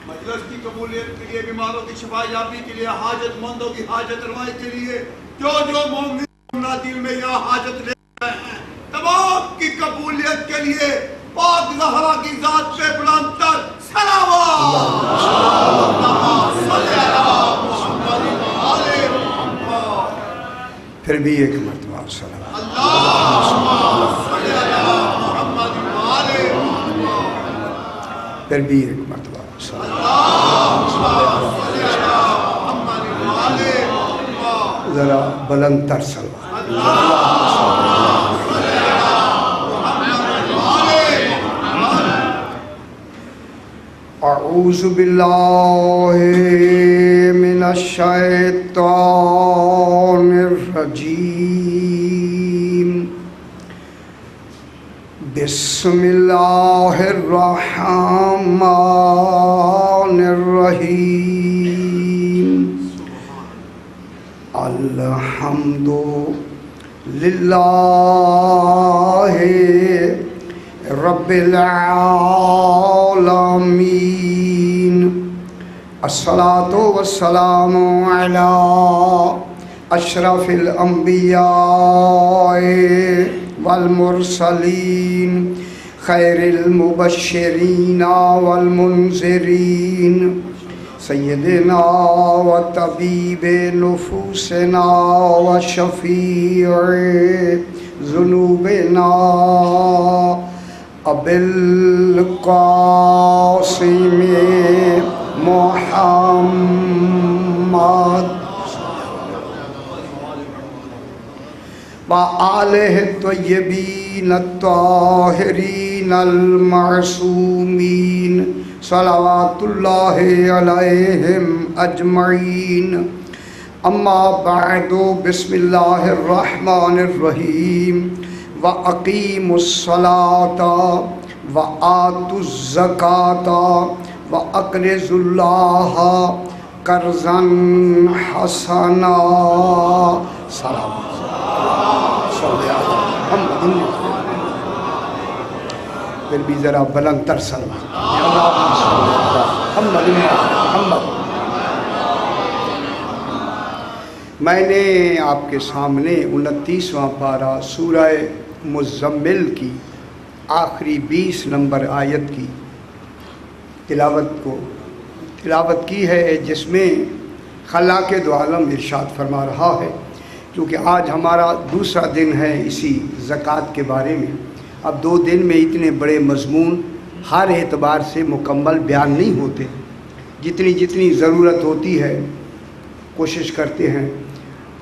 مجلس کی قبولیت کے لیے، بیماروں کی شفا یابی کے لیے، حاجت مندوں کی حاجت روائی کے لیے، جو مومن اپنا دل میں یا حاجت لے رہے ہیں، تمام کی قبولیت کے لیے پاک زہرا کی ذات پہ بلند تر صلوات اللہم صلی علی محمد و آل محمد۔ پھر بھی ایک مرتبہ صلوات اللہم صلی علی محمد و آل محمد۔ پھر بھی ایک مرتبہ ذرا بلند تر صلوات۔ اعوذ باللہ من الشیطان الرجیم، بسم اللہ الرحمن الرحیم، الحمد للہ رب العالمین، الصلاۃ والسلام علی اشرف الانبیاء والمرسلین، خیر المبشرین والمنذرین، سیدنا و طبیب نفوسنا و شفیع ذنوبنا ابی القاسم محمد وآلہ الطیبین الطاہرین المعصومین، صلوات اللہ علیہم اجمعین۔ اما بعد، بسم اللہ الرحمن الرحیم، وَأَقِيمُوا الصَّلَاةَ وَآتُوا الزَّكَاةَ وَأَقْرِضُوا اللَّهَ قَرْضًا حَسَنًا۔ پھر بھی ذرا بلند تر صلوات۔ میں نے آپ کے سامنے 29واں پارہ سورہ مزمل کی آخری 20 نمبر آیت کی تلاوت کی ہے، جس میں خلاق دو عالم ارشاد فرما رہا ہے، کیونکہ آج ہمارا دوسرا دن ہے اسی زکوٰۃ کے بارے میں۔ اب 2 دن میں اتنے بڑے مضمون ہر اعتبار سے مکمل بیان نہیں ہوتے، جتنی ضرورت ہوتی ہے کوشش کرتے ہیں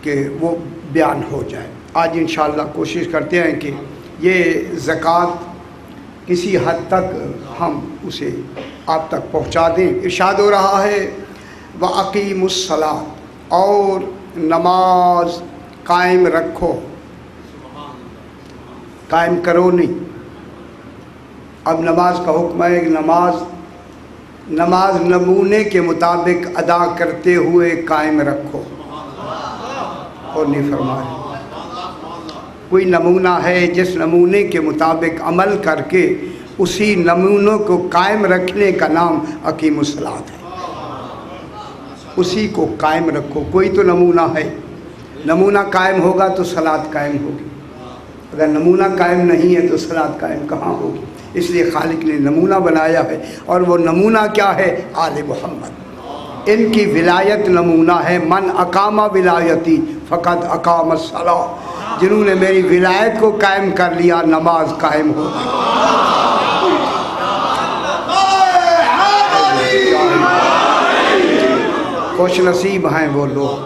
کہ وہ بیان ہو جائے۔ آج انشاءاللہ کوشش کرتے ہیں کہ یہ زکوٰۃ کسی حد تک ہم اسے آپ تک پہنچا دیں۔ ارشاد ہو رہا ہے وَأَقِيمُوا الصَّلَاةَ، اور نماز قائم رکھو، قائم کرو نہیں۔ اب نماز کا حکم ہے، نماز نمونے کے مطابق ادا کرتے ہوئے قائم رکھو، اور نہیں فرمایا کوئی نمونہ ہے جس نمونے کے مطابق عمل کر کے اسی نمونوں کو قائم رکھنے کا نام اقیم الصلاۃ ہے۔ اسی کو قائم رکھو، کوئی تو نمونہ ہے، نمونہ قائم ہوگا تو صلاۃ قائم ہوگی، اگر نمونہ قائم نہیں ہے تو صلاۃ قائم کہاں ہوگی؟ اس لیے خالق نے نمونہ بنایا ہے، اور وہ نمونہ کیا ہے؟ آل محمد۔ ان کی ولایت نمونہ ہے، من اقام ولایتی فقط اقام الصلاۃ، جنہوں نے میری ولایت کو قائم کر لیا نماز قائم ہوگی۔ خوش نصیب ہیں وہ لوگ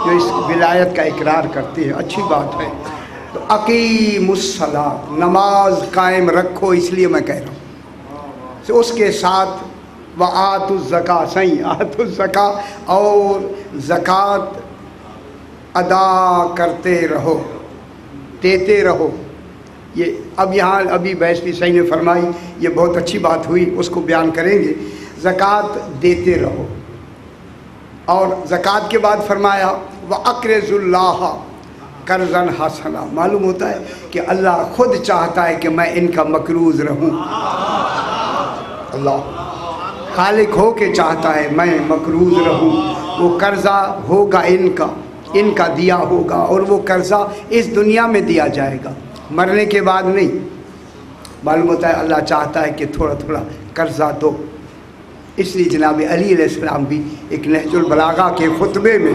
جو اس ولایت کا اقرار کرتے ہیں، اچھی بات ہے۔ تو اقیم الصلاۃ، نماز قائم رکھو، اس لیے میں کہہ رہا ہوں۔ اس کے ساتھ وآتوا الزکاۃ، صحیح آتوا الزکاۃ، اور زکوٰۃ ادا کرتے رہو، دیتے رہو۔ یہ اب یہاں ابھی بیسوی صحیح نے فرمائی، یہ بہت اچھی بات ہوئی، اس کو بیان کریں گے۔ زکوٰۃ دیتے رہو، اور زکوٰۃ کے بعد فرمایا وَأَقْرِضُوا اللَّهَ، قرضن حسنا، معلوم ہوتا ہے کہ اللہ خود چاہتا ہے کہ میں ان کا مقروض رہوں. اللہ خالق ہو کے چاہتا ہے میں مقروض رہوں. وہ قرضہ ہوگا ان کا دیا ہوگا، اور وہ قرضہ اس دنیا میں دیا جائے گا، مرنے کے بعد نہیں. معلوم ہوتا ہے اللہ چاہتا ہے کہ تھوڑا تھوڑا قرضہ دو. اس لیے جناب علی علیہ السلام بھی ایک نہج البلاغہ کے خطبے میں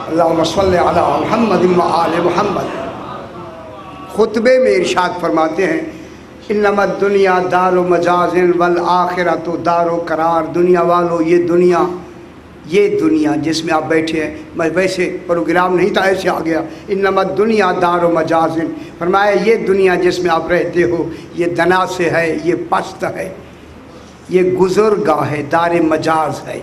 اللہم صلی علی محمد و آل محمد خطبے میں ارشاد فرماتے ہیں انما الدنیا دار مجاز والآخرۃ دار قرار. دنیا والو یہ دنیا جس میں آپ بیٹھے ہیں، میں ویسے پروگرام نہیں تھا ایسے آ گیا. انما الدنیا دار مجاز، فرمایا یہ دنیا جس میں آپ رہتے ہو یہ دنا سے ہے، یہ پست ہے، یہ گزرگاہ ہے، دار مجاز ہے،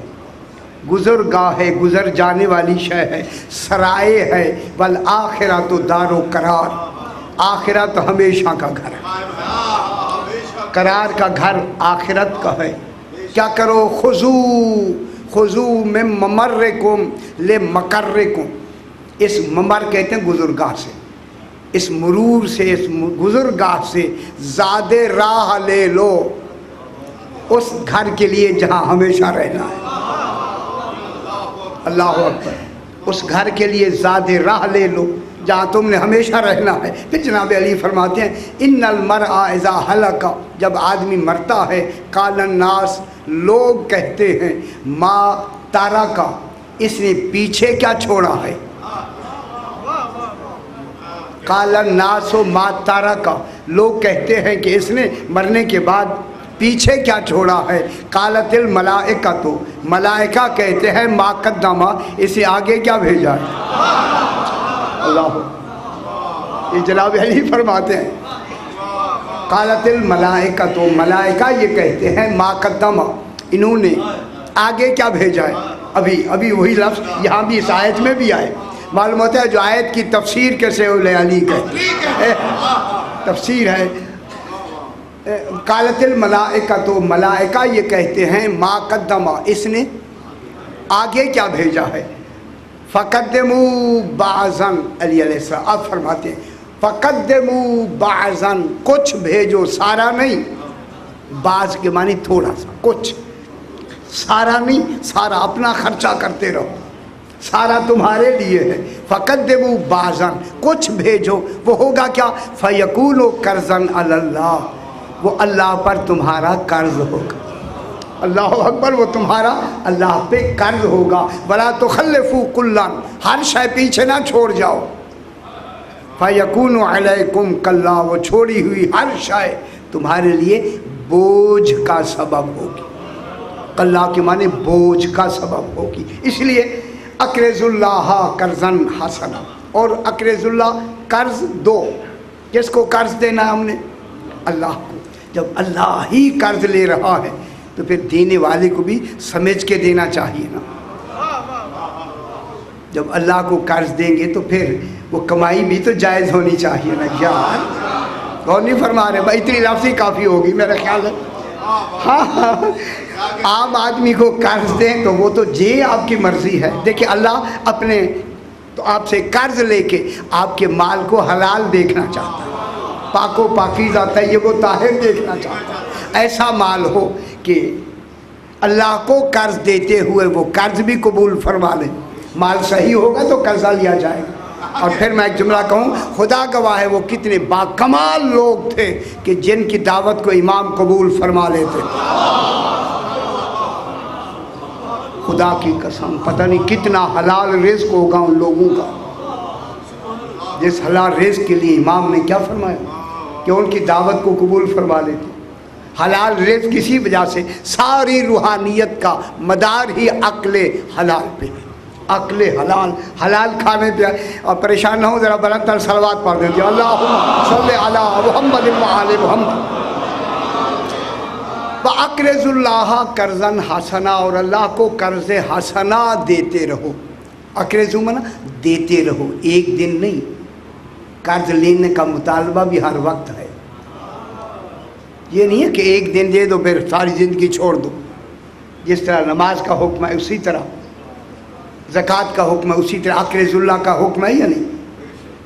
گزرگاہ ہے، گزر جانے والی شے ہے، سرائے ہے. والآخرۃ دار و قرار، آخرت ہمیشہ کا گھر ہے، قرار کا گھر آخرت کا ہے. کیا کرو؟ خذو من ممرکم لمقرکم. اس ممر کہتے ہیں گزرگاہ سے، اس مرور سے، اس گزرگاہ سے زاد راہ لے لو اس گھر کے لیے جہاں ہمیشہ رہنا ہے. اللہ اکبر. اس گھر کے لیے زاد راہ لے لو جہاں تم نے ہمیشہ رہنا ہے. پھر جناب علی فرماتے ہیں ان المرء اذا ہلک، جب آدمی مرتا ہے، قال الناس، لوگ کہتے ہیں، ما ترک، اس نے پیچھے کیا چھوڑا ہے. قال الناس ما ترک، لوگ کہتے ہیں کہ اس نے مرنے کے بعد پیچھے کیا چھوڑا ہے. قالت الملائکۃ، ملائکہ کہتے ہیں ما قدم، اسے آگے کیا بھیجا ہے. اللہ، یہ جناب علی فرماتے ہیں قالت الملائکۃ، ملائکہ یہ کہتے ہیں ما قدم، انہوں نے آگے کیا بھیجا ہے. ابھی وہی لفظ یہاں بھی اس آیت میں بھی آئے. معلوم ہوتا ہے جو آیت کی تفسیر کیسے علی کہتے ہیں، تفسیر ہے. قالت الملائکۃ، ملائکہ یہ کہتے ہیں ما قدم، اس نے آگے کیا بھیجا ہے. فقدموا بعضا، علی علیہ السلام آپ فرماتے ہیں فقدموا بعضا، کچھ بھیجو، سارا نہیں. بعض کے معنی تھوڑا سا، کچھ، سارا نہیں، سارا اپنا خرچہ کرتے رہو، سارا تمہارے لیے ہے. فقدموا بعضا، کچھ بھیجو، وہ ہوگا کیا. فیکون قرضا علی اللہ، وہ اللہ پر تمہارا قرض ہوگا. اللہ اکبر. وہ تمہارا اللہ پہ قرض ہوگا. ولا تخلفوا کلا، ہر شے پیچھے نہ چھوڑ جاؤ. فیکون علیکم کلا، وہ چھوڑی ہوئی ہر شے تمہارے لیے بوجھ کا سبب ہوگی. کلا کے معنی بوجھ کا سبب ہوگی. اس لیے اقرض اللہ قرضا حسنا، اور اقرض اللہ قرض دو. کس کو قرض دینا ہے ہم نے؟ اللہ کو. جب اللہ ہی قرض لے رہا ہے تو پھر دینے والے کو بھی سمجھ کے دینا چاہیے نا. جب اللہ کو قرض دیں گے تو پھر وہ کمائی بھی تو جائز ہونی چاہیے نا. کیا غور نہیں فرما رہے بھائی؟ اتنی لفظ ہی کافی ہوگی میرا خیال ہے. ہاں عام آدمی کو قرض دیں تو وہ تو جی آپ کی مرضی ہے. دیکھیں اللہ اپنے تو آپ سے قرض لے کے آپ کے مال کو حلال دیکھنا چاہتا ہے، پاک و پاکیزہ طیب و طاہر دیکھنا چاہتا ہے. ایسا مال ہو کہ اللہ کو قرض دیتے ہوئے وہ قرض بھی قبول فرما لے. مال صحیح ہوگا تو قرضہ لیا جائے گا. اور پھر میں ایک جملہ کہوں، خدا گواہ ہے وہ کتنے باکمال لوگ تھے کہ جن کی دعوت کو امام قبول فرما لیتے. خدا کی قسم پتہ نہیں کتنا حلال رزق ہوگا ان لوگوں کا، جس حلال رزق کے لیے امام نے کیا فرمایا کہ ان کی دعوت کو قبول فرما لیتے. حلال رزق کسی وجہ سے ساری روحانیت کا مدار ہی عقل حلال پہ ہے. عقل حلال، حلال کھانے پہ. اور پریشان نہ ہو، ذرا بلند تر صلوات پڑھ دیجیے. اللہم صلی علی محمد و آل محمد. وَأَقْرِضُ اللَّهَ قَرْضًا حَسَنًا، اور اللہ کو قرض حسنہ دیتے رہو. اقرض منا دیتے رہو، ایک دن نہیں. قرض لینے کا مطالبہ بھی ہر وقت ہے. یہ نہیں ہے کہ ایک دن دے دو پھر ساری زندگی چھوڑ دو. جس طرح نماز کا حکم ہے اسی طرح زکوٰۃ کا حکم ہے، اسی طرح اقرض اللہ کا حکم ہے یا نہیں.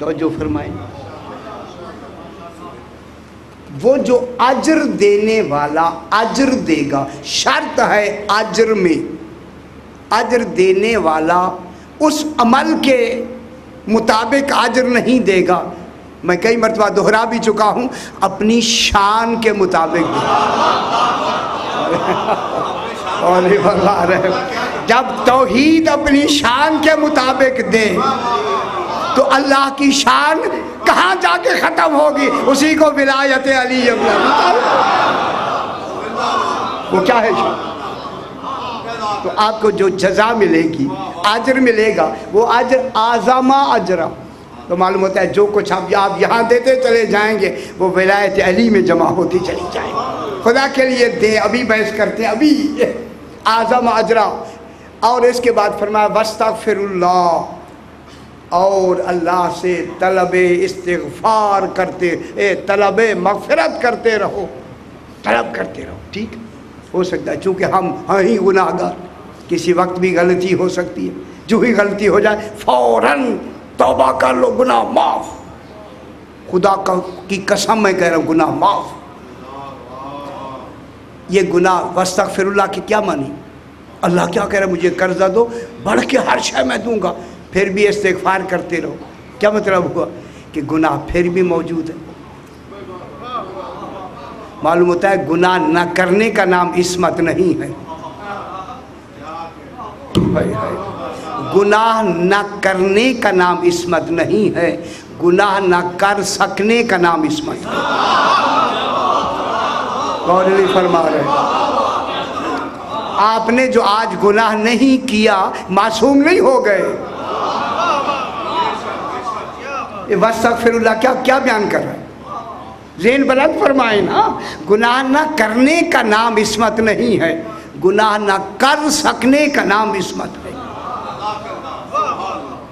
توجہ فرمائیں، وہ جو اجر دینے والا اجر دے گا، شرط ہے اجر میں، اجر دینے والا اس عمل کے مطابق اجر نہیں دے گا، میں کئی مرتبہ دہرا بھی چکا ہوں، اپنی شان کے مطابق اور جب توحید اپنی شان کے مطابق دے تو اللہ کی شان کہاں جا کے ختم ہوگی؟ اسی کو ولایت علی ابن ابی طالب، وہ کیا ہے شان؟ تو آپ کو جو جزا ملے گی، اجر ملے گا، وہ اجر اعظم اجرا، تو معلوم ہوتا ہے جو کچھ آپ یہاں دیتے چلے جائیں گے وہ ولایت علی میں جمع ہوتی چلی جائیں گے۔ خدا کے لیے دیں، ابھی بحث کرتے ہیں، ابھی اعظم اجرا۔ اور اس کے بعد فرمایا واستغفر اللہ، اور اللہ سے طلب استغفار کرتے، طلب مغفرت کرتے رہو، طلب کرتے رہو۔ ٹھیک ہو سکتا ہے چونکہ ہم ہی گناہ گار، کسی وقت بھی غلطی ہو سکتی ہے، جو ہی غلطی ہو جائے فوراً توبہ کر لو، گناہ معاف، خدا کی قسم میں کہہ رہا ہوں گناہ معاف۔ یہ گناہ واستغفر اللہ کی کیا معنی؟ اللہ کیا کہہ رہا ہے؟ مجھے قرضہ دو، بڑھ کے ہر شے میں دوں گا، پھر بھی استغفار کرتے رہو۔ کیا مطلب ہوا؟ کہ گناہ پھر بھی موجود ہے۔ معلوم ہوتا ہے گناہ نہ کرنے کا نام عصمت نہیں ہے، گناہ نہ کرنے کا نام عصمت نہیں ہے، گناہ نہ کر سکنے کا نام عصمت ہے۔ غور نہیں فرما رہے؟ آپ نے جو آج گناہ نہیں کیا معصوم نہیں ہو گئے۔ واستغفر اللہ کیا بیان کر رہا ہے؟ ذہن بلند فرمائے نا، گناہ نہ کرنے کا نام عصمت نہیں ہے، گناہ نہ کر سکنے کا نام عصمت ہے۔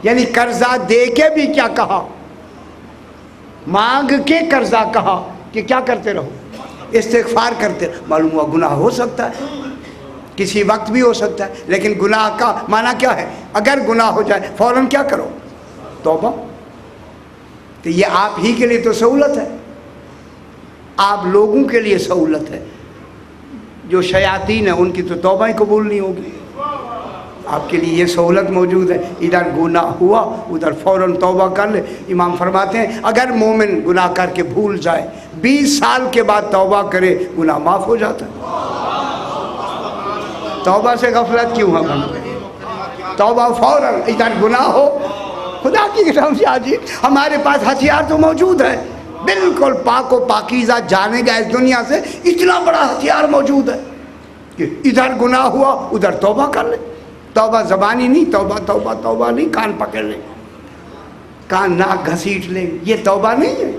یعنی قرضہ دے کے بھی کیا کہا؟ مانگ کے قرضہ کہا کہ کیا کرتے رہو؟ استغفار کرتے رہو۔ معلوم ہوا گناہ ہو سکتا ہے، کسی وقت بھی ہو سکتا ہے، لیکن گناہ کا معنی کیا ہے؟ اگر گناہ ہو جائے فوراً کیا کرو؟ توبہ۔ تو یہ آپ ہی کے لیے تو سہولت ہے، آپ لوگوں کے لیے سہولت ہے، جو شیاطین ہیں ان کی تو توبہ ہی قبول نہیں ہوگی۔ آپ کے لیے یہ سہولت موجود ہے، ادھر گناہ ہوا ادھر فوراً توبہ کر لے۔ امام فرماتے ہیں اگر مومن گناہ کر کے بھول جائے 20 سال کے بعد توبہ کرے گناہ معاف ہو جاتا ہے۔ توبہ سے غفلت کیوں ہے؟ توبہ فوراً، ادھر گناہ ہو، خدا کی قسم سے آجی ہمارے پاس ہتھیار تو موجود ہے، بالکل پاک و پاکیزہ جانے گا اس دنیا سے، اتنا بڑا ہتھیار موجود ہے کہ ادھر گناہ ہوا ادھر توبہ کر لے۔ توبہ زبانی نہیں، توبہ توبہ توبہ نہیں، کان پکڑ لے، کان ناک گھسیٹ لے، یہ توبہ نہیں ہے۔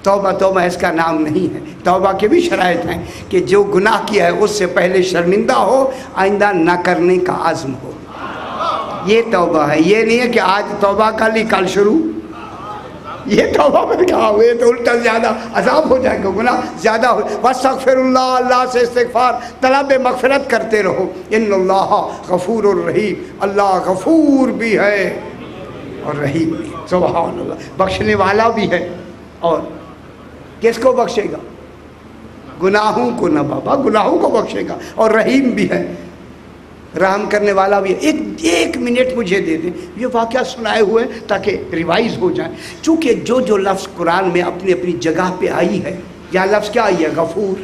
توبہ اس کا نام نہیں ہے۔ توبہ کے بھی شرائط ہیں کہ جو گناہ کیا ہے اس سے پہلے شرمندہ ہو، آئندہ نہ کرنے کا عزم ہو، یہ توبہ ہے۔ یہ نہیں ہے کہ آج توبہ کر لی کل شروع، یہ توبہ میں کہا ہوئے تو الٹا زیادہ عذاب ہو جائے گا، گناہ زیادہ ہو۔ واستغفر اللہ، اللہ سے استغفار طلب مغفرت کرتے رہو۔ ان اللہ غفور الرحیم، اللہ غفور بھی ہے اور رحیم بھی ہے، سبحان اللہ، بخشنے والا بھی ہے۔ اور کس کو بخشے گا؟ گناہوں کو نہ بابا، گناہوں کو بخشے گا، اور رحیم بھی ہے، رحم کرنے والا بھی ہے۔ ایک منٹ مجھے دے دیں، یہ واقعہ سنائے ہوئے تاکہ ریوائز ہو جائے، چونکہ جو لفظ قرآن میں اپنی اپنی جگہ پہ آئی ہے، یا لفظ کیا آئی ہے؟ غفور۔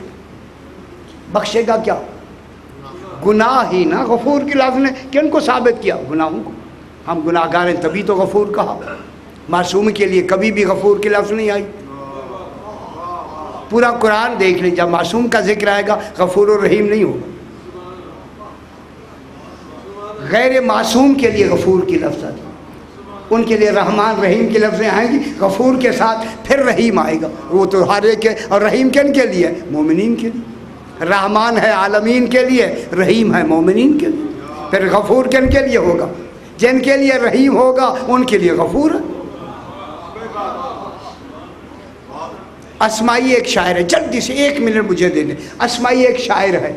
بخشے گا کیا؟ گناہ ہی نا۔ غفور کی لفظ نے کن کو ثابت کیا؟ گناہوں کو۔ ہم گناہ گار ہیں تبھی تو غفور کہا۔ معصوم کے لیے کبھی بھی غفور کی لفظ نہیں آئی۔ پورا قرآن دیکھ لیں، جب معصوم کا ذکر آئے گا غفور الرحیم نہیں ہوگا، غیر معصوم کے لیے غفور کی لفظ آتی، ان کے لیے رحمان رحیم کی لفظیں آئیں گی، غفور کے ساتھ پھر رحیم آئے گا، وہ تو ہر ایک ہے۔ اور رحیم کن کے لیے؟ مومنین کے لیے۔ رحمان ہے عالمین کے لیے، رحیم ہے مومنین کے لیے۔ پھر غفور کن کے لیے ہوگا؟ جن کے لیے رحیم ہوگا ان کے لیے غفور ہے۔ اسماعی ایک شاعر ہے، جلدی سے 1 منٹ مجھے دے دیں۔ اسماعی ایک شاعر ہے،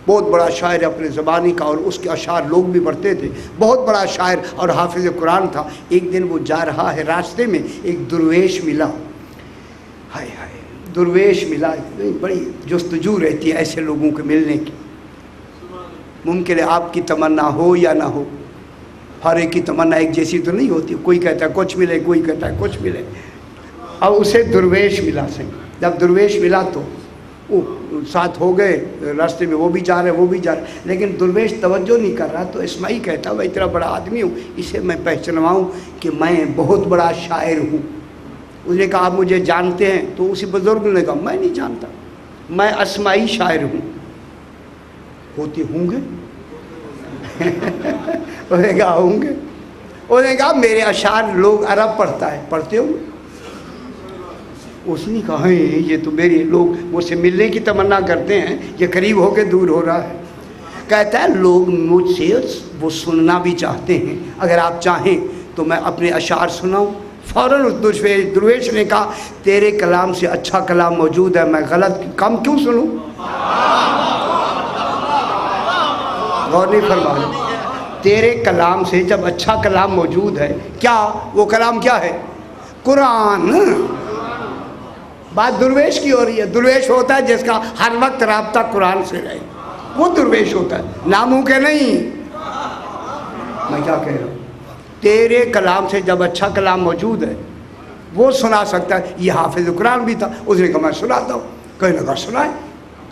بہت بڑا شاعر اپنے زبانی کا، اور اس کے اشعار لوگ بھی پڑھتے تھے، بہت بڑا شاعر اور حافظ قرآن تھا۔ ایک دن وہ جا رہا ہے، راستے میں ایک درویش ملا، ہائے ہائے درویش ملا، بڑی جستجو رہتی ہے ایسے لوگوں کے ملنے کی۔ ممکن ہے آپ کی تمنا ہو یا نہ ہو، ہر ایک کی تمنا ایک جیسی تو نہیں ہوتی، کوئی کہتا ہے کچھ ملے، کوئی کہتا ہے کچھ ملے۔ اب اسے درویش ملا سے، جب درویش ملا تو وہ ساتھ ہو گئے، راستے میں وہ بھی جا رہے وہ بھی جا رہے، لیکن درویش توجہ نہیں کر رہا، تو اسماعیل کہتا میں اتنا بڑا آدمی ہوں، اسے میں پہچنواؤں کہ میں بہت بڑا شاعر ہوں۔ اس نے کہا آپ مجھے جانتے ہیں؟ تو اسی بزرگ نے کہا میں نہیں جانتا، میں اسماعی شاعر ہوں۔ ہوتے ہوں گے؟ اس نے کہا ہوں گے۔ اس نے کہا میرے اشعار لوگ عرب پڑھتا ہے، پڑھتے ہوں گے؟ اس نے کہا یہ تو میرے لوگ مجھ سے ملنے کی تمنا کرتے ہیں، یہ قریب ہو کے دور ہو رہا ہے۔ کہتا ہے لوگ مجھ سے وہ سننا بھی چاہتے ہیں، اگر آپ چاہیں تو میں اپنے اشعار سناؤں؟ فوراً اس درویش نے کہا تیرے کلام سے اچھا کلام موجود ہے، میں غلط کم کیوں سنوں؟ غور نہیں فرمایا، تیرے کلام سے جب اچھا کلام موجود ہے، کیا وہ کلام کیا ہے؟ قرآن۔ بات درویش کی ہو رہی ہے۔ درویش ہوتا ہے جس کا ہر وقت رابطہ قرآن سے رہے، وہ درویش ہوتا ہے، ناموں کے نہیں۔ میں کیا کہہ رہا ہوں، تیرے کلام سے جب اچھا کلام موجود ہے وہ سنا سکتا ہے۔ یہ حافظ قرآن بھی تھا، اس نے کہا میں سناتا ہوں، کہنے لگا سنائے۔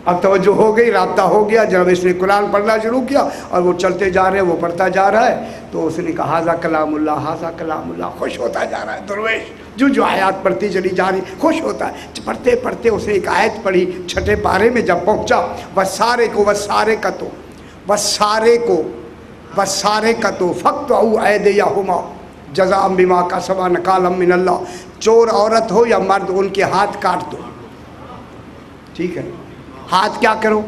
اب توجہ ہو گئی، رابطہ ہو گیا، جب اس نے قرآن پڑھنا شروع کیا اور وہ چلتے جا رہے ہیں، وہ پڑھتا جا رہا ہے، تو اس نے کہا ھذا کلام اللہ، ھذا کلام اللہ، خوش ہوتا جا رہا ہے درویش، جو آیات پڑھتی چلی جا رہی، خوش ہوتا ہے۔ پڑھتے پڑھتے اس نے ایک آیت پڑھی، 6 پارے میں جب پہنچا، وَالسَّارِقَةُ فَاقْطَعُوا أَيْدِيَهُمَا جَزَاءً بِمَا كَسَبَا نَكَالًا مِّنَ اللَّهِ۔ چور عورت ہو یا مرد، ان کے ہاتھ کاٹ دو، ٹھیک ہے؟ ہاتھ کیا کرو؟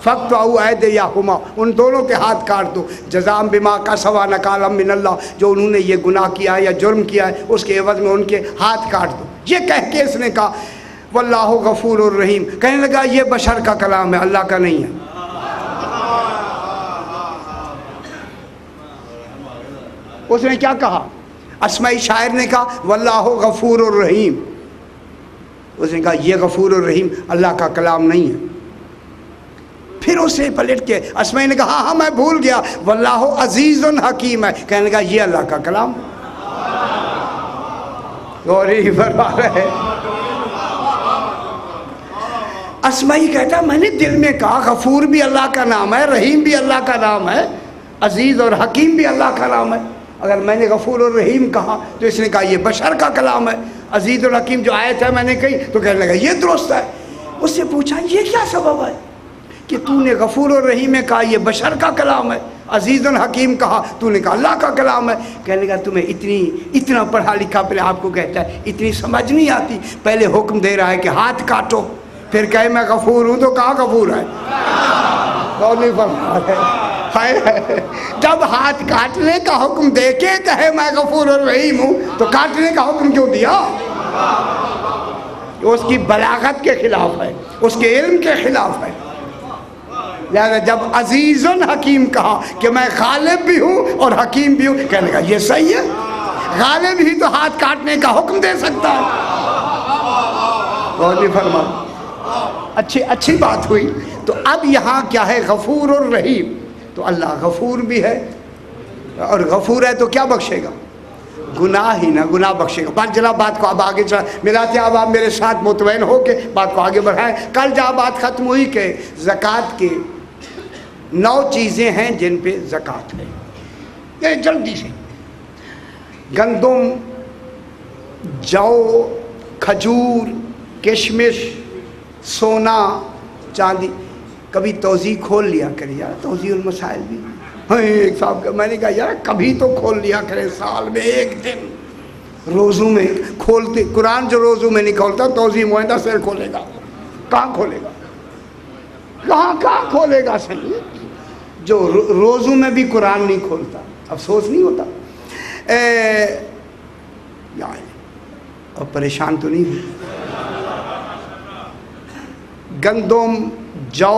فَاقْطَعُوا أَيْدِيَهُمَا، ان دونوں کے ہاتھ کاٹ دو، جَزَاءً بِمَا كَسَبَا نَكَالًا مِّنَ اللَّهِ، جو انہوں نے یہ گناہ کیا ہے یا جرم کیا ہے اس کے عوض میں ان کے ہاتھ کاٹ دو۔ یہ کہہ کے اس نے کہا وَاللَّهُ غَفُورٌ رَحِيمٌ، کہنے لگا یہ بشر کا کلام ہے، اللہ کا نہیں ہے۔ اس نے کیا کہا؟ اسماعی شاعر نے کہا واللہ غفور الرحیم، اس نے کہا یہ غفور الرحیم اللہ کا کلام نہیں ہے۔ پھر اسے پلٹ کے اسماعی نے کہا ہاں میں بھول گیا، واللہ عزیز حکیم ہے، کہنے لگا یہ اللہ کا کلام۔ غوری فرما رہے، اسماعی کہتا میں نے دل میں کہا غفور بھی اللہ کا نام ہے، رحیم بھی اللہ کا نام ہے، عزیز اور حکیم بھی اللہ کا نام ہے۔ اگر میں نے غفور اور رحیم کہا تو اس نے کہا یہ بشر کا کلام ہے۔ عزیز اور حکیم جو آیت ہے میں نے کہی تو کہنے لگا یہ درست ہے۔ اس سے پوچھا یہ کیا سبب ہے کہ تو نے غفور اور رحیم میں کہا یہ بشر کا کلام ہے، عزیز اور حکیم کہا تو نے کہا اللہ کا کلام ہے؟ کہنے لگا تمہیں اتنا پڑھا لکھا پہلے آپ کو کہتا ہے اتنی سمجھ نہیں آتی، پہلے حکم دے رہا ہے کہ ہاتھ کاٹو، پھر کہے میں غفور ہوں تو کہاں غفور ہے؟ نہیں فرما رہے، جب ہاتھ کاٹنے کا حکم دے کے کہے میں غفور الرحیم ہوں تو کاٹنے کا حکم کیوں دیا؟ اس کی بلاغت کے خلاف ہے، اس کے علم کے خلاف ہے۔ لہذا جب عزیز حکیم کہا کہ میں غالب بھی ہوں اور حکیم بھی ہوں، کہنے لگا یہ صحیح ہے، غالب ہی تو ہاتھ کاٹنے کا حکم دے سکتا ہے۔ غور نہیں فرما، اچھی بات ہوئی۔ تو اب یہاں کیا ہے؟ غفور الرحیم، تو اللہ غفور بھی ہے، اور غفور ہے تو کیا بخشے گا؟ گناہ ہی نہ، گناہ بخشے گا۔ بات جناب بات کو اب آگے چلا ملاتے، اب آپ میرے ساتھ مطمئن ہو کے بات کو آگے بڑھائیں۔ کل جہاں بات ختم ہوئی کہ زکوٰۃ کے 9 چیزیں ہیں جن پہ زکوٰۃ ہے، یہ جلدی سے گندم، جو، کھجور، کشمش، سونا، چاندی۔ کبھی توضیح کھول لیا کرے یار، توضیح المسائل بھی ایک صاحب کا میں نے کہا یار کبھی تو کھول لیا کرے، سال میں ایک دن روزوں میں کھولتے۔ قرآن جو روزوں میں نہیں کھولتا توضیح معاہدہ سے کھولے گا، کہاں کھولے گا؟ کہاں کھولے گا؟ صحیح جو روزوں میں بھی قرآن نہیں کھولتا، افسوس نہیں ہوتا؟ اور پریشان تو نہیں ہوئی؟ گندم، جو،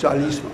40।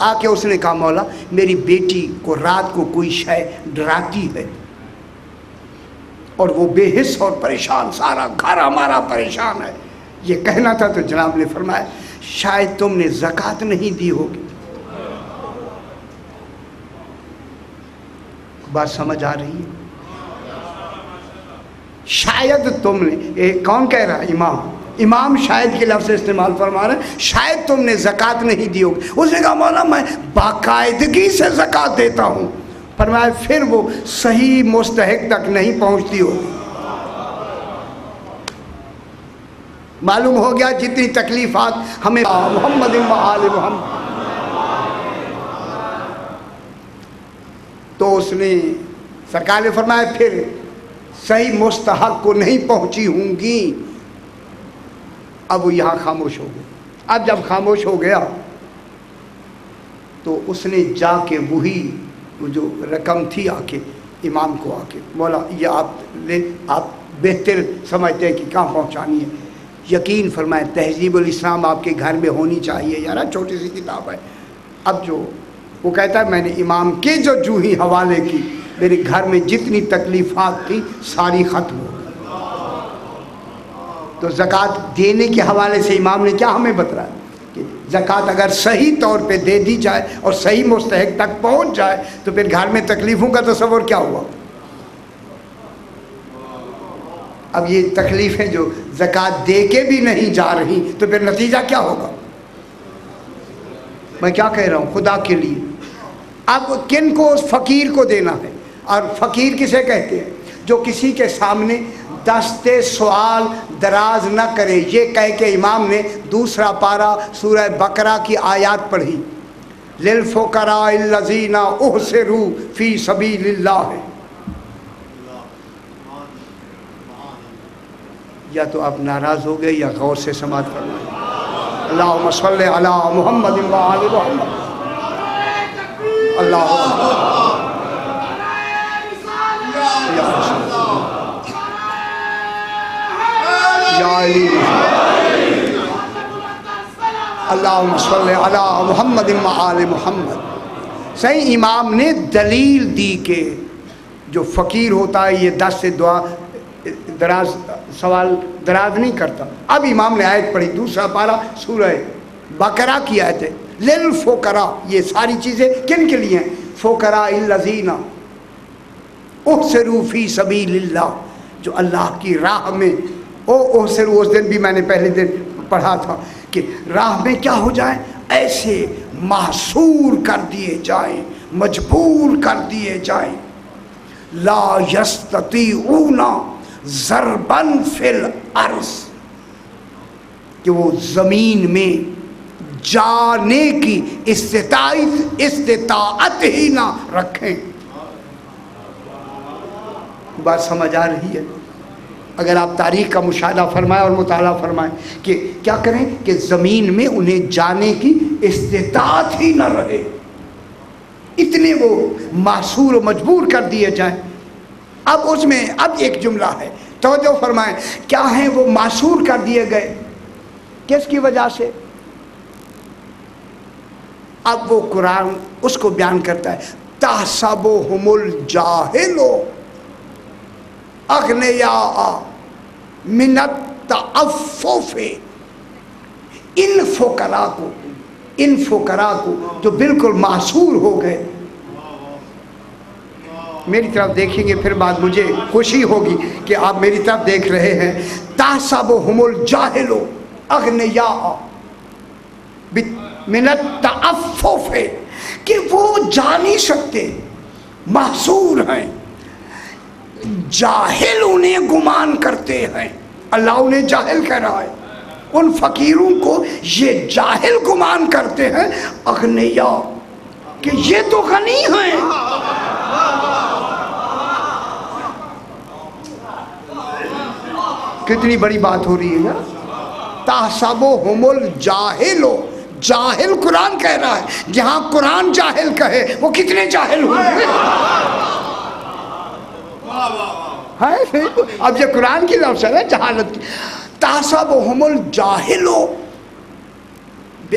آ کے اس نے کہا مولا میری بیٹی کو رات کو کوئی شے ڈراتی ہے اور وہ بے حس اور پریشان، سارا گھر ہمارا پریشان ہے، یہ کہنا تھا۔ تو جناب نے فرمایا شاید تم نے زکوٰۃ نہیں دی ہوگی۔ بات سمجھ آ رہی ہے؟ شاید تم نے، کون کہہ رہا ہے؟ امام شاید کے لفظ استعمال فرما رہے ہیں، شاید تم نے زکوٰۃ نہیں دی ہوگی۔ اس نے کہا مولا میں باقاعدگی سے زکوٰۃ دیتا ہوں۔ فرمایا پھر وہ صحیح مستحق تک نہیں پہنچتی ہوگی۔ معلوم ہو گیا جتنی تکلیفات ہمیں محمد و آل محمد۔ تو اس نے سرکار نے فرمایا پھر صحیح مستحق کو نہیں پہنچی ہوں گی۔ اب وہ یہاں خاموش ہو گیا۔ اب جب خاموش ہو گیا تو اس نے جا کے وہی جو رقم تھی آ کے امام کو آ کے مولا یہ آپ بہتر سمجھتے ہیں کہ کہاں پہنچانی ہے۔ یقین فرمائے تہذیب الاسلام آپ کے گھر میں ہونی چاہیے یار، چھوٹی سی کتاب ہے۔ اب جو وہ کہتا ہے میں نے امام کے جو ہی حوالے کی میرے گھر میں جتنی تکلیفات تھی ساری ختم ہو گئی۔ تو زکوٰۃ دینے کے حوالے سے امام نے کیا ہمیں بتایا کہ زکوٰۃ اگر صحیح طور پہ دے دی جائے اور صحیح مستحق تک پہنچ جائے تو پھر گھر میں تکلیفوں کا تصور کیا ہوا۔ اب یہ تکلیفیں جو زکوٰۃ دے کے بھی نہیں جا رہی تو پھر نتیجہ کیا ہوگا؟ میں کیا کہہ رہا ہوں خدا کے لیے، اب کن کو؟ اس فقیر کو دینا ہے۔ اور فقیر کسے کہتے ہیں؟ جو کسی کے سامنے دستے سوال دراز نہ کرے۔ یہ کہہ کے امام نے دوسرا پارہ سورہ بقرہ کی آیات پڑھی، للفقراء الذین احصروا فی سبیل اللہ۔ یا تو آپ ناراض ہو گئے یا غور سے سماعت فرمائیں۔ اللہم صلی علی محمد و آل محمد۔ اللہم صلی علی محمد و آل محمد۔ صحیح امام نے دلیل دی کہ جو فقیر ہوتا ہے یہ دس سے دعا دراز سوال دراز نہیں کرتا۔ اب امام نے آیت پڑھی دوسرا پارہ سورہ بقرہ کی آیت ہے، للفقراء۔ یہ ساری چیزیں کن کے لیے ہیں؟ فقراء الذین احصروا فی سبیل اللہ، جو اللہ کی راہ میں احصروا، اس دن بھی میں نے پہلے دن پڑھا تھا کہ راہ میں کیا ہو جائے، ایسے محصور کر دیے جائیں، مجبور کر دیے جائیں، لا یستطیعون ضربا فی الارض، کہ وہ زمین میں جانے کی استطاعت ہی نہ رکھیں۔ بات سمجھ آ رہی ہے؟ اگر آپ تاریخ کا مشاہدہ فرمائیں اور مطالعہ فرمائیں کہ کیا کریں کہ زمین میں انہیں جانے کی استطاعت ہی نہ رہے، اتنے وہ محصور و مجبور کر دیے جائیں۔ اب اس میں اب ایک جملہ ہے، توجہ فرمائیں، کیا ہیں وہ محصور کر دیے گئے، کس کی وجہ سے؟ اب وہ قرآن اس کو بیان کرتا ہے، تحسبہم الجاہل اغنیاء من التعفف، ان فقراء کو جو بالکل محصور ہو گئے۔ میری طرف دیکھیں گے پھر بعد مجھے خوشی ہوگی کہ آپ میری طرف دیکھ رہے ہیں۔ تحسبہم الجاہل اغنیاء من التعفف، کہ وہ جا نہیں سکتے، محصور ہیں، جاہل انہیں گمان کرتے ہیں۔ اللہ انہیں جاہل کہہ رہا ہے، ان فقیروں کو یہ جاہل گمان کرتے ہیں، اغنیاء، کہ یہ تو غنی ہیں۔ کتنی بڑی بات ہو رہی ہے نا۔ تحسبہم الجاہل، جاہل قرآن کہہ رہا ہے، جہاں قرآن جاہل کہے وہ کتنے جاہل ہوئے۔ اب یہ قرآن کی لفظ ہے نا جہالت کی۔ تحسبہم الجاہل،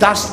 10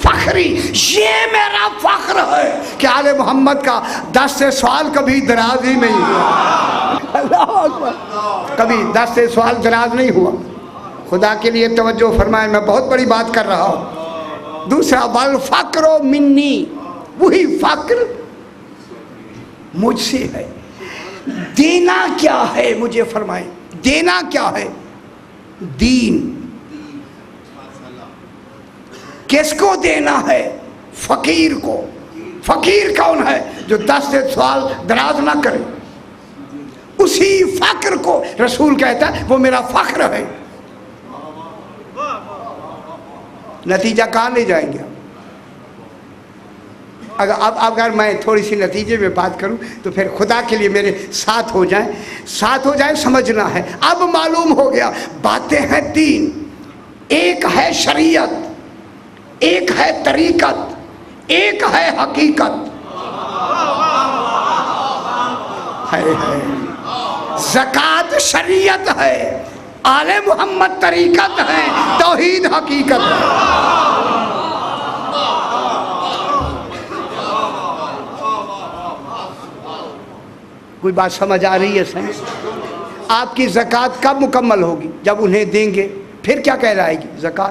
فخری، یہ میرا فخر ہے کہ آل محمد کا دست سوال کبھی دراز ہی نہیں ہوا۔ اللہ اکبر، کبھی دست سوال دراز نہیں ہوا۔ خدا کے لیے توجہ فرمائیں، میں بہت بڑی بات کر رہا ہوں۔ دوسرا، والفقر منی، وہی فقر مجھ سے ہے۔ دینا کیا ہے مجھے فرمائیں، دینا کیا ہے؟ دین۔ کس کو دینا ہے؟ فقیر کو۔ فقیر کون ہے؟ جو دست سوال دراز نہ کرے، اسی فقر کو رسول کہتا ہے وہ میرا فخر ہے۔ نتیجہ کہاں لے جائیں گے؟ اگر میں تھوڑی سی نتیجے میں بات کروں تو پھر خدا کے لیے میرے ساتھ ہو جائیں، سمجھنا ہے۔ اب معلوم ہو گیا باتیں ہیں تین، ایک ہے شریعت، ایک ہے طریقت، ایک ہے حقیقت۔ زکوٰۃ شریعت ہے، آل محمد طریقت ہے، توحید حقیقت ہے۔ کوئی بات سمجھ آ رہی ہے سمجھ؟ آپ کی زکوٰۃ کب مکمل ہوگی؟ جب انہیں دیں گے، پھر کیا کہلائے گی؟ زکوٰۃ۔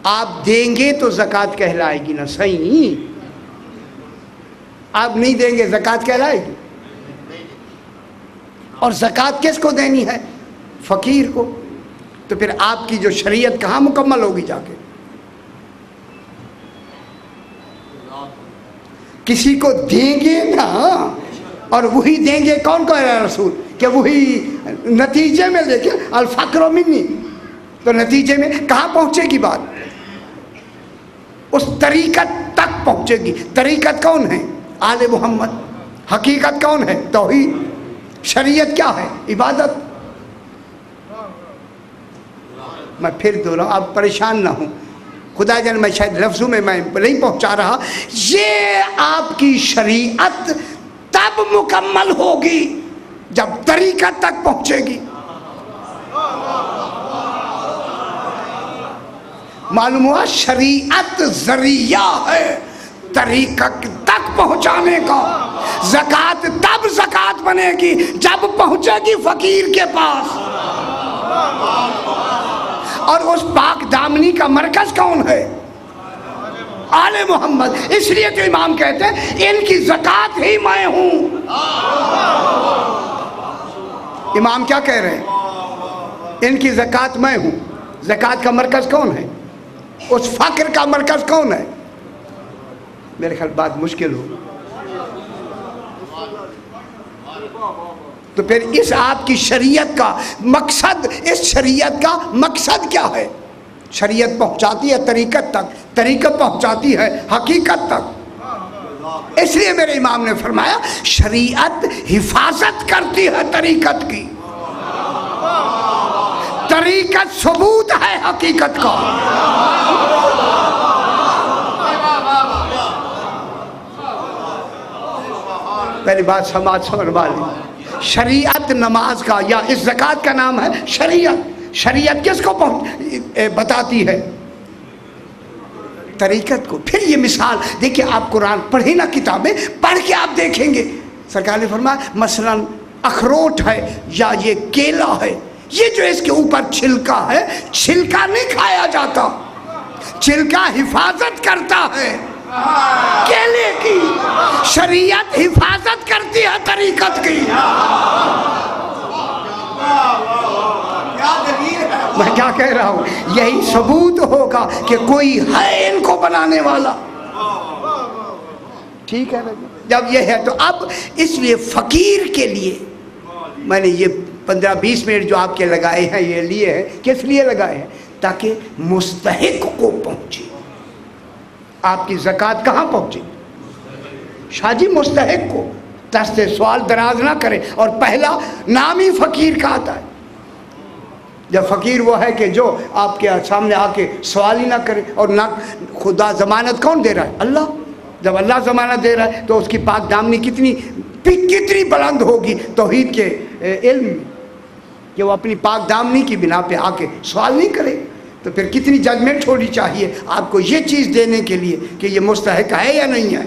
آپ دیں گے تو زکوٰۃ کہلائے گی نا، صحیح؟ آپ نہیں دیں گے زکوٰۃ کہلائے گی؟ اور زکوٰۃ کس کو دینی ہے؟ فقیر کو۔ تو پھر آپ کی جو شریعت کہاں مکمل ہوگی جا کے؟ کسی کو دیں گے نا، اور وہی دیں گے کون کو ہے رسول؟ کہ وہی نتیجے میں دیکھیں الفقر منی، تو نتیجے میں کہاں پہنچے گی بات؟ اس طریقت تک پہنچے گی۔ طریقت کون ہے؟ آل محمد۔ حقیقت کون ہے؟ توحید۔ شریعت کیا ہے؟ عبادت۔ میں پھر دو رہا ہوں، آپ پریشان نہ ہوں، خدا جان میں شاید لفظوں میں نہیں پہنچا رہا۔ یہ آپ کی شریعت تب مکمل ہوگی جب طریقت تک پہنچے گی۔ معلوم ہوا شریعت ذریعہ ہے طریقت تک پہنچانے کا۔ زکوٰۃ تب زکوٰۃ بنے گی جب پہنچے گی فقیر کے پاس۔ اور اس پاک دامنی کا مرکز کون ہے؟ آل محمد۔ اس لیے تو امام کہتے ہیں ان کی زکوٰۃ ہی میں ہوں۔ امام کیا کہہ رہے ہیں؟ ان کی زکوٰۃ میں ہوں۔ زکوٰۃ کا مرکز کون ہے؟ اس فقر کا مرکز کون ہے؟ میرے خیال بات مشکل ہو تو پھر اس آپ کی شریعت کا مقصد، اس شریعت کا مقصد کیا ہے؟ شریعت پہنچاتی ہے طریقت تک، طریقت پہنچاتی ہے حقیقت تک۔ اس لیے میرے امام نے فرمایا شریعت حفاظت کرتی ہے طریقت کی، طریقت ثبوت ہے حقیقت کا۔ پہلی بات سماج سمجھوا لی۔ شریعت نماز کا یا اس زکوٰۃ کا نام ہے شریعت۔ شریعت کس کو بتاتی ہے؟ طریقت کو۔ پھر یہ مثال دیکھیں، آپ قرآن پڑھیں نا، کتابیں پڑھ کے آپ دیکھیں گے، سرکار نے فرمایا مثلا اخروٹ ہے یا یہ کیلا ہے، یہ جو اس کے اوپر چھلکا ہے، چھلکا نہیں کھایا جاتا، چھلکا حفاظت کرتا ہے کیلے کی۔ شریعت حفاظت کرتی ہے طریقت کی۔ میں کیا کہہ رہا ہوں؟ یہی ثبوت ہوگا کہ کوئی ہے ان کو بنانے والا۔ ٹھیک ہے جب یہ ہے تو اب اس لیے فقیر کے لیے میں نے یہ 15-20 منٹ جو آپ کے لگائے ہیں یہ لیے ہیں، کس لیے لگائے ہیں؟ تاکہ مستحق کو پہنچے۔ آپ کی زکوٰۃ کہاں پہنچے؟ شاہ جی مستحق کو، دست سوال دراز نہ کرے۔ اور پہلا نام ہی فقیر کا آتا ہے۔ جب فقیر وہ ہے کہ جو آپ کے سامنے آ کے سوال ہی نہ کرے، اور نہ خدا ضمانت کون دے رہا ہے؟ اللہ۔ جب اللہ ضمانت دے رہا ہے تو اس کی پاک دامنی کتنی بلند ہوگی توحید کے علم میں، کہ وہ اپنی پاک دامنی کی بنا پہ آ کے سوال نہیں کرے۔ تو پھر کتنی ججمنٹ ہونی چاہیے آپ کو یہ چیز دینے کے لیے کہ یہ مستحق ہے یا نہیں ہے.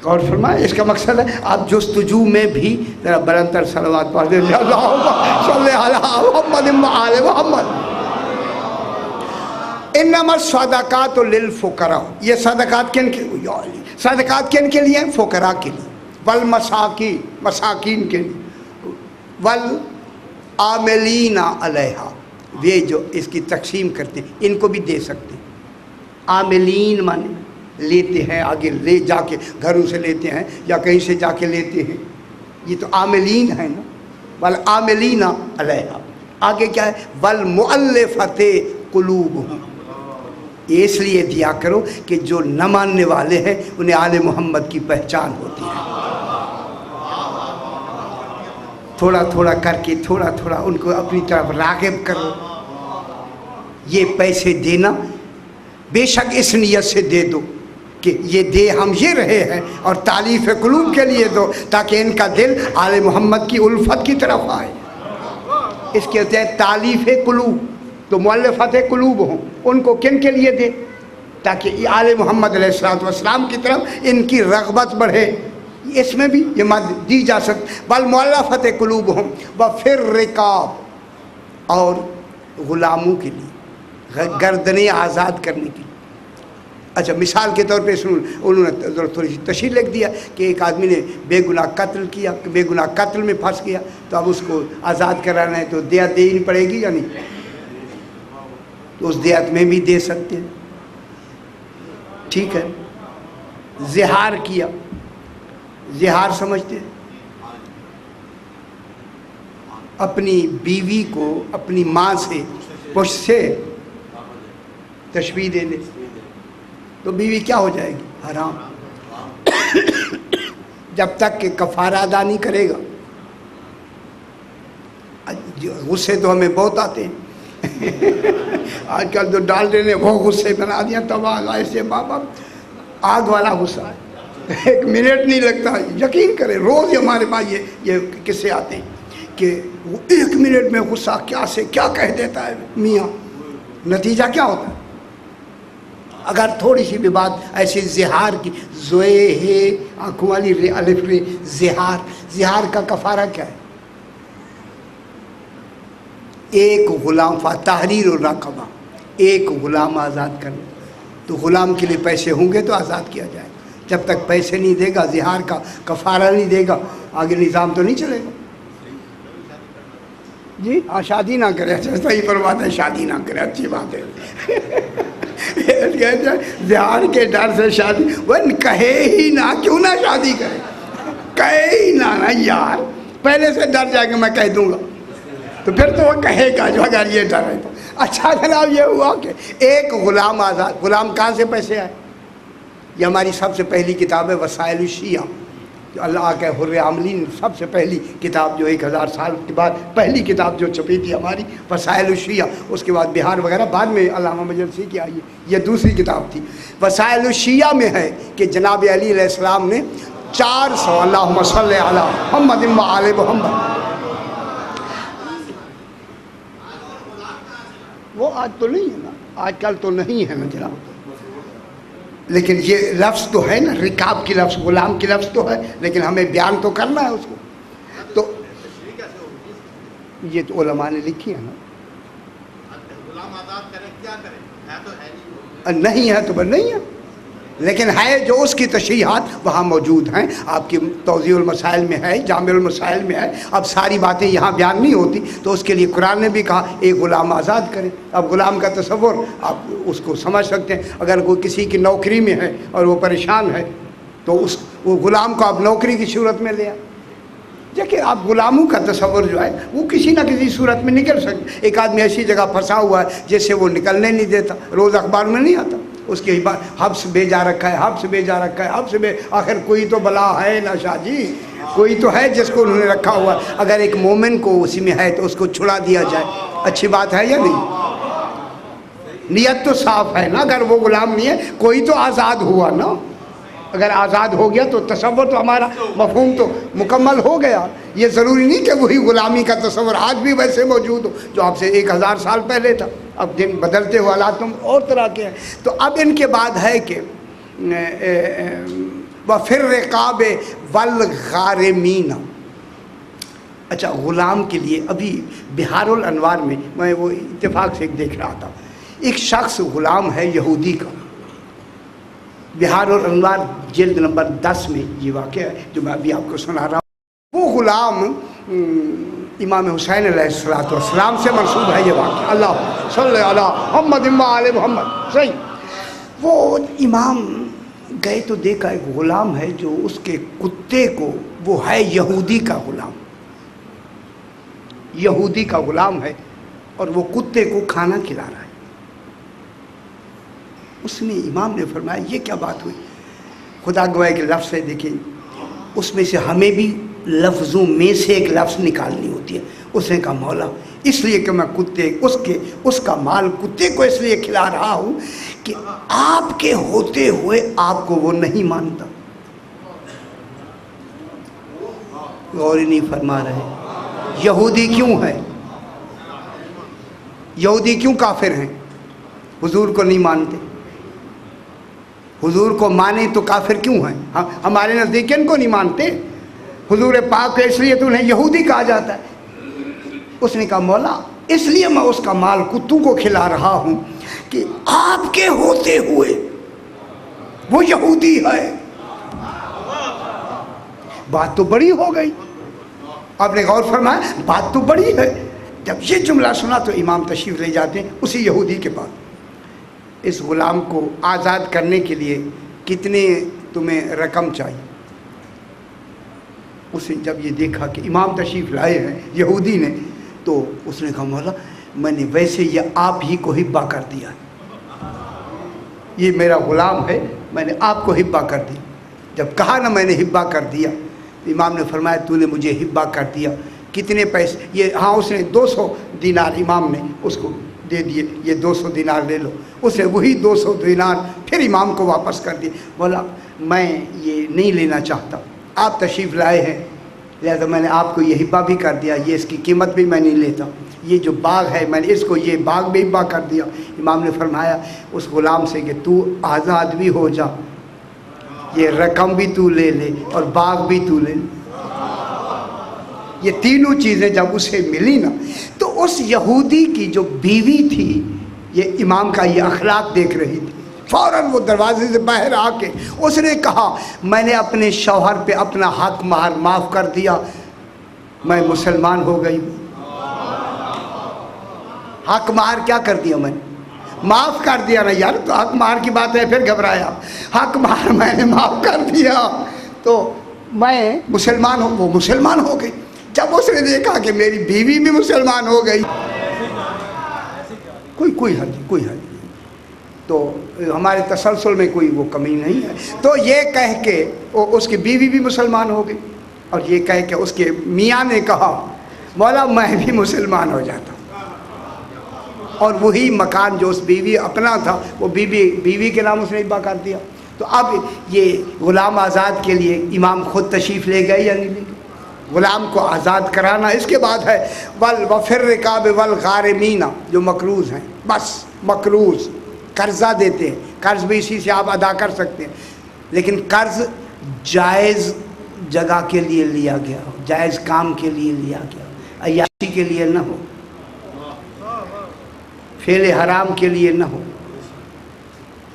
غور فرمائے. اس کا مقصد ہے آپ جستجو میں بھی ذرا بلندر صلوات پڑھ دیں. اللہم صلی علی محمد و آل محمد. انما الصدقات للفقراء. یہ صدقات کن کے لیے؟ صدقات کن کے لیے؟ فقراء کے لیے. والمساکین، مساکین کے لیے. والعاملین علیہا، یہ جو اس کی تقسیم کرتے ہیں ان کو بھی دے سکتے ہیں. عاملین مانے لیتے ہیں، آگے لے جا کے گھروں سے لیتے ہیں یا کہیں سے جا کے لیتے ہیں، یہ تو عاملین ہیں نا. والعاملین علیہا. آگے کیا ہے؟ والمؤلفۃ قلوبہم. اس لیے دیا کرو کہ جو نہ ماننے والے ہیں انہیں آل محمد کی پہچان ہوتی ہے. تھوڑا تھوڑا کر کے تھوڑا تھوڑا ان کو اپنی طرف راغب کرو. یہ پیسے دینا بے شک اس نیت سے دے دو کہ یہ دے ہم یہ رہے ہیں، اور تالیف قلوب کے لیے دو تاکہ ان کا دل آل محمد کی الفت کی طرف آئے. اس کے تحت تالیف قلوب، تو مؤلفات قلوب ہوں ان کو کن کے لیے دے تاکہ آل محمد علیہ السلام کی طرف ان کی رغبت بڑھے. اس میں بھی یہ مد دی جا سکتی. والمؤلفۃ قلوبہم وفی الرقاب، اور غلاموں کے لیے گردنیں آزاد کرنے کی. اچھا مثال کے طور پہ انہوں نے تھوڑی سی تشریح لکھ دیا کہ ایک آدمی نے بے گناہ قتل کیا، بے گناہ قتل میں پھنس گیا، تو اب اس کو آزاد کرانا ہے تو دیت دینی پڑے گی یا نہیں؟ تو اس دیت میں بھی دے سکتے ہیں. ٹھیک ہے. زہار کیا، زہار سمجھتے ہیں؟ اپنی بیوی کو اپنی ماں سے پشت سے تشبیہ دے دے تو بیوی کیا ہو جائے گی؟ حرام. جب تک کہ کفارہ ادا نہیں کرے گا. غصے تو ہمیں بہت آتے ہیں آج کل تو ڈال دینے وہ غصے بنا دیا تباہ ایسے بابا آگ والا غصہ ہے. ایک منٹ نہیں لگتا. یقین کریں روز ہمارے پاس یہ قصے آتے ہیں کہ وہ ایک منٹ میں غصہ کیا سے کیا کہہ دیتا ہے میاں. نتیجہ کیا ہوتا ہے؟ اگر تھوڑی سی بھی بات ایسی زہار کی، زوئے ہے آنکھوں والی رے الف رے زہار. زہار کا کفارہ کیا ہے؟ ایک غلام تحریر الرقبہ، ایک غلام آزاد کرنا. تو غلام کے لیے پیسے ہوں گے تو آزاد کیا جائے. جب تک پیسے نہیں دے گا، زہار کا کفارہ نہیں دے گا، آگے نظام تو نہیں چلے گا. جی ہاں شادی نہ کرے. اچھا صحیح پر بات ہے، شادی نہ کرے، اچھی بات ہے. زہار کے ڈر سے شادی وہ کہے ہی نہ، کیوں نہ شادی کرے؟ کہے ہی نہ یار، پہلے سے ڈر جائے گا میں کہہ دوں گا تو پھر تو وہ کہے گا جو اگر یہ ڈر ہے تو. اچھا جناب یہ ہوا کہ ایک غلام آزاد. غلام کہاں سے پیسے آئے؟ یہ ہماری سب سے پہلی کتاب ہے وسائل الشیعہ، جو اللہ کے حر عاملین سب سے پہلی کتاب جو 1000 سال کے بعد پہلی کتاب جو چھپی تھی ہماری وسائل الشیعہ. اس کے بعد بہار وغیرہ بعد میں علامہ مجلسی کی آئی. یہ دوسری کتاب تھی. وسائل الشیعہ میں ہے کہ جناب علی علیہ السلام نے 400 اللہم صلی علی محمد و آل محمد. وہ آج تو نہیں ہے نا، آج کل تو نہیں ہے نا جناب. لیکن یہ لفظ تو ہے نا، رکاب کی لفظ، غلام کی لفظ تو ہے، لیکن ہمیں بیان تو کرنا ہے اس کو. تو یہ تو علماء نے لکھی ہے نا. غلام آزاد کرے کیا کرے؟ ہے تو ہے نہیں ہے تو بس نہیں ہے، لیکن ہے جو اس کی تشریحات وہاں موجود ہیں. آپ کی توضیح المسائل میں ہے، جامع المسائل میں ہے. اب ساری باتیں یہاں بیان نہیں ہوتی تو اس کے لیے قرآن نے بھی کہا ایک غلام آزاد کرے. اب غلام کا تصور آپ اس کو سمجھ سکتے ہیں. اگر کوئی کسی کی نوکری میں ہے اور وہ پریشان ہے تو وہ غلام کو آپ نوکری کی صورت میں لے آئے. دیکھیں آپ غلاموں کا تصور جو ہے وہ کسی نہ کسی صورت میں نکل سکتے. ایک آدمی ایسی جگہ پھنسا ہوا ہے جس سے وہ نکلنے نہیں دیتا، روز اخبار میں نہیں آتا اس کے حبس بھیجا رکھا ہے، حبس بھیجا رکھا ہے، حبس میں. آخر کوئی تو بلا ہے نا شاہ جی، کوئی تو ہے جس کو انہوں نے رکھا ہوا. اگر ایک مومن کو اسی میں ہے تو اس کو چھڑا دیا جائے، اچھی بات ہے یا نہیں؟ نیت تو صاف ہے نا. اگر وہ غلام نہیں ہے کوئی تو آزاد ہوا نا. اگر آزاد ہو گیا تو تصور تو ہمارا مفہوم تو مکمل ہو گیا. یہ ضروری نہیں کہ وہی غلامی کا تصور آج بھی ویسے موجود ہو جو آپ سے 1000 سال پہلے تھا. اب دن بدلتے ہوئے حالات اور طرح کے ہیں. تو اب ان کے بعد ہے کہ وَفِي الرِّقَابِ وَالْغَارِمِينَ. اچھا غلام کے لیے ابھی بہار الانوار میں وہ اتفاق سے دیکھ رہا تھا, ایک شخص غلام ہے یہودی کا. بہار الانوار جلد نمبر 10 میں یہ واقعہ ہے جو میں ابھی آپ کو سنا رہا ہوں. وہ غلام امام حسین علیہ السلام سے منسوب ہے یہ واقعہ. اللہ صلی علی محمد وعلی محمد. صحیح. وہ امام گئے تو دیکھا ایک غلام ہے جو اس کے کتے کو, وہ ہے یہودی کا غلام, یہودی کا غلام ہے اور وہ کتے کو کھانا کھلا رہا ہے. اس نے امام نے فرمایا یہ کیا بات ہوئی؟ خدا گواہ کے لفظ ہے, دیکھیں اس میں سے ہمیں بھی لفظوں میں سے ایک لفظ نکالنی ہوتی ہے. اس نے کہا مولا اس لیے کہ میں کتے اس کا مال کتے کو اس لیے کھلا رہا ہوں کہ آپ کے ہوتے ہوئے آپ کو وہ نہیں مانتا. غور ہی نہیں فرما رہے. یہودی کیوں ہے؟ یہودی کیوں کافر ہیں؟ حضور کو نہیں مانتے. حضور کو مانے تو کافر کیوں ہیں؟ ہمارے نزدیک ان کو نہیں مانتے. حضور پاک اس لیے تو انہیں یہودی کہا جاتا ہے. اس نے کہا مولا اس لیے میں اس کا مال کتوں کو کھلا رہا ہوں کہ آپ کے ہوتے ہوئے وہ یہودی ہے. بات تو بڑی ہو گئی. آپ نے غور فرمایا بات تو بڑی ہے. جب یہ جملہ سنا تو امام تشریف لے جاتے ہیں اسی یہودی کے پاس. اس غلام کو آزاد کرنے کے لیے کتنے تمہیں رقم چاہیے؟ اس نے جب یہ دیکھا کہ امام تشریف لائے ہیں یہودی نے تو اس نے کہا مولا میں نے ویسے یہ آپ ہی کو ہبہ کر دیا, یہ میرا غلام ہے میں نے آپ کو ہبہ کر دیا. جب کہا نا میں نے ہبہ کر دیا, امام نے فرمایا تو نے مجھے ہبہ کر دیا. کتنے پیسے؟ یہ ہاں اس نے 200 دینار امام نے اس کو دے دیے, یہ 200 دینار لے لو. اس نے وہی 200 دینار پھر امام کو واپس کر دیے. بولا میں یہ نہیں لینا چاہتا, آپ تشریف لائے ہیں لہذا میں نے آپ کو یہ ہبہ بھی کر دیا, یہ اس کی قیمت بھی میں نہیں لیتا. یہ جو باغ ہے میں نے اس کو یہ باغ بھی ہبہ کر دیا. امام نے فرمایا اس غلام سے کہ تو آزاد بھی ہو جا, یہ رقم بھی تو لے لے اور باغ بھی تو لے لے. یہ تینوں چیزیں جب اسے ملی نا تو اس یہودی کی جو بیوی تھی یہ امام کا یہ اخلاق دیکھ رہی تھی. فوراً وہ دروازے سے باہر آ کے اس نے کہا میں نے اپنے شوہر پہ اپنا حق مہر معاف کر دیا, میں مسلمان ہو گئی. حق مہر کیا کر دیا؟ میں نے معاف کر دیا نا یار. تو حق مہر کی بات ہے پھر گھبرایا. حق مہر میں نے معاف کر دیا تو میں مسلمان ہوں. وہ مسلمان ہو گئی. جب اس نے دیکھا کہ میری بیوی بھی مسلمان ہو گئی, کوئی حل نہیں, تو ہمارے تسلسل میں کوئی وہ کمی نہیں ہے. تو یہ کہہ کے اس کی بیوی بھی مسلمان ہو گئی اور یہ کہہ کے اس کے میاں نے کہا مولا میں بھی مسلمان ہو جاتا. اور وہی مکان جو اس بیوی اپنا تھا وہ بیوی کے نام اس نے ہبہ کر دیا. تو اب یہ غلام آزاد کے لیے امام خود تشریف لے گئے یا نہیں لے گئے؟ غلام کو آزاد کرانا. اس کے بعد ہے وَفِي الرِّقَابِ وَالْغَارِمِينَ جو مقروض ہیں. بس مقروض قرضہ دیتے ہیں, قرض بھی اسی سے آپ ادا کر سکتے ہیں لیکن قرض جائز جگہ کے لیے لیا گیا ہو, جائز کام کے لیے لیا گیا ہو, عیاشی کے لیے نہ ہو, فعل حرام کے لیے نہ ہو.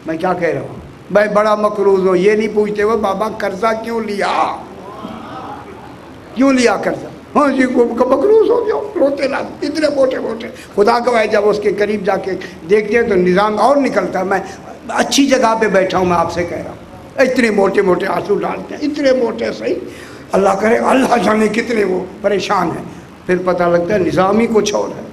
میں کیا کہہ رہا ہوں؟ میں بڑا مقروض ہوں, یہ نہیں پوچھتے وہ بابا قرضہ کیوں لیا قرضہ؟ ہاں جی مقروض ہو گیا, روتے نہ اتنے موٹے. خدا گواہ جب اس کے قریب جا کے دیکھتے ہیں تو نظام اور نکلتا ہے. میں اچھی جگہ پہ بیٹھا ہوں, میں آپ سے کہہ رہا ہوں. اتنے موٹے آنسو ڈالتے ہیں, اتنے موٹے. صحیح اللہ کرے اللہ جانے کتنے وہ پریشان ہیں. پھر پتہ لگتا ہے نظام ہی کچھ اور ہے.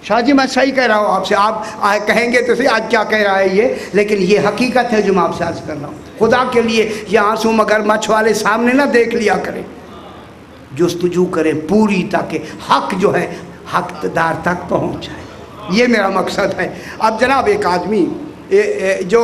شاہ جی میں صحیح کہہ رہا ہوں آپ سے, آپ کہیں گے تو صحیح آج کیا کہہ رہا ہے یہ, لیکن یہ حقیقت ہے جو میں آپ سے عرض کر رہا ہوں. خدا کے لیے یہ آنسو مگر مچھ والے سامنے نہ دیکھ لیا کریں, جستجو کریں پوری تاکہ حق جو ہے حقدار تک پہنچ جائے. یہ میرا مقصد ہے. اب جناب ایک آدمی جو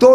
2